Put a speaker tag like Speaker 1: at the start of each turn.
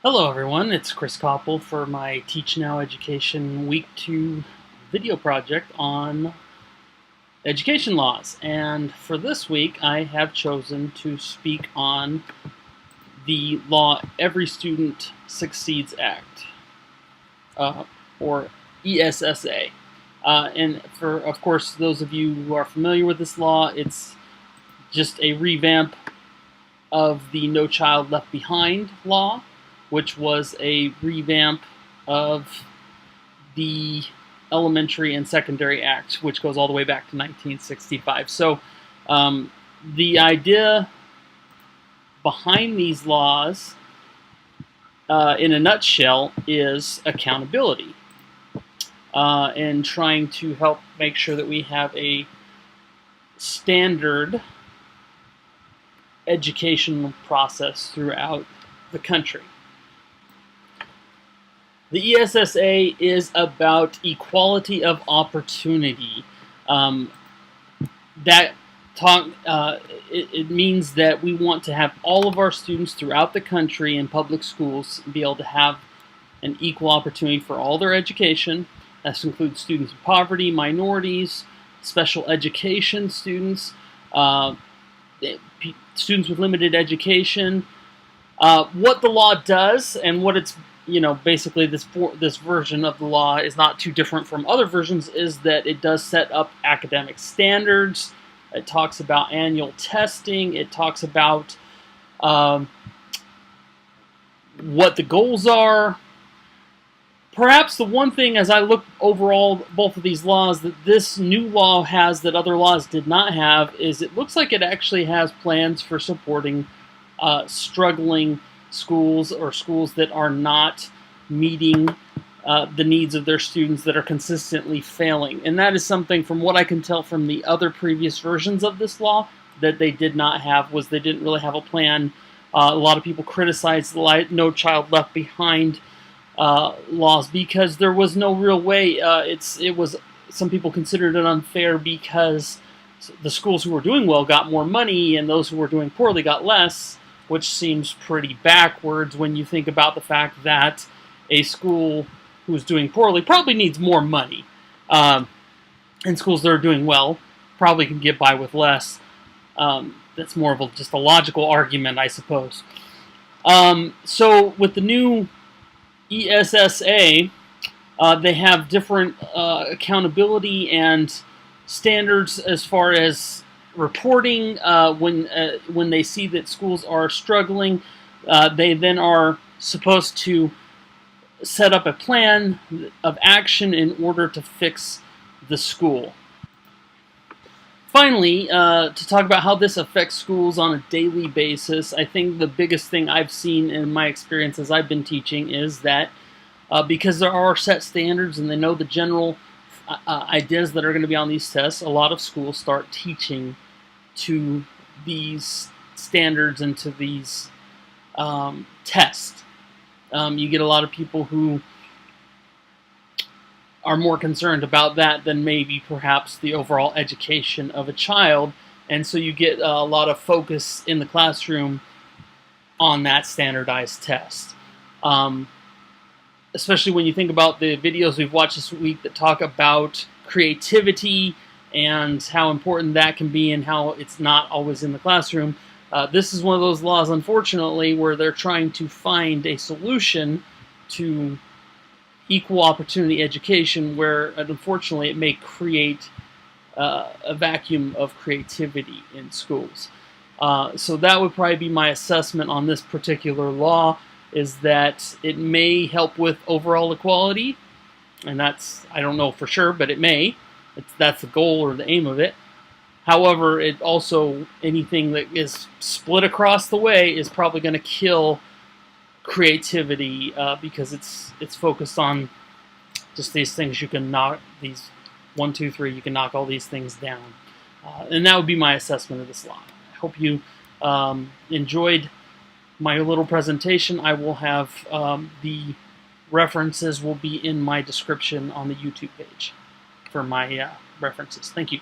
Speaker 1: Hello everyone, it's Chris Coppel for my Teach Now Education Week 2 video project on education laws. And for this week, I have chosen to speak on the law Every Student Succeeds Act, or ESSA. And for, of course, those of you who are familiar with this law, it's just a revamp of the No Child Left Behind law, which was a revamp of the Elementary and Secondary Act, which goes all the way back to 1965. So the idea behind these laws, in a nutshell, is accountability and trying to help make sure that we have a standard educational process throughout the country. The ESSA is about equality of opportunity. It means that we want to have all of our students throughout the country in public schools be able to have an equal opportunity for all their education. This includes students of poverty, minorities, special education students, students with limited education. What the law does and what it's basically this version of the law is not too different from other versions, is that it does set up academic standards. It talks about annual testing. It talks about what the goals are. Perhaps the one thing, as I look overall both of these laws, that this new law has that other laws did not have, is it looks like it actually has plans for supporting struggling schools or schools that are not meeting the needs of their students, that are consistently failing. And that is something, from what I can tell from the other previous versions of this law, that they did not have, was they didn't really have a plan. A lot of people criticized the No Child Left Behind laws because there was no real way. Some people considered it unfair because the schools who were doing well got more money and those who were doing poorly got less, which seems pretty backwards when you think about the fact that a school who's doing poorly probably needs more money. And schools that are doing well probably can get by with less. That's more of just a logical argument, I suppose. So with the new ESSA, they have different accountability and standards as far as reporting. When they see that schools are struggling, they then are supposed to set up a plan of action in order to fix the school. Finally, to talk about how this affects schools on a daily basis, I think the biggest thing I've seen in my experience as I've been teaching is that because there are set standards and they know the general ideas that are going to be on these tests, a lot of schools start teaching to these standards and to these tests. You get a lot of people who are more concerned about that than maybe perhaps the overall education of a child, and so you get a lot of focus in the classroom on that standardized test. Especially when you think about the videos we've watched this week that talk about creativity and how important that can be and how it's not always in the classroom. This is one of those laws, unfortunately, where they're trying to find a solution to equal opportunity education, where unfortunately it may create a vacuum of creativity in schools. So that would probably be my assessment on this particular law, is that it may help with overall equality, and that's, I don't know for sure, but it may. That's the goal or the aim of it. However, it also, anything that is split across the way is probably going to kill creativity because it's focused on just these things you can knock, these 1, 2, 3, you can knock all these things down. And that would be my assessment of this law. I hope you enjoyed my little presentation. I will have the references will be in my description on the YouTube page for my references. Thank you.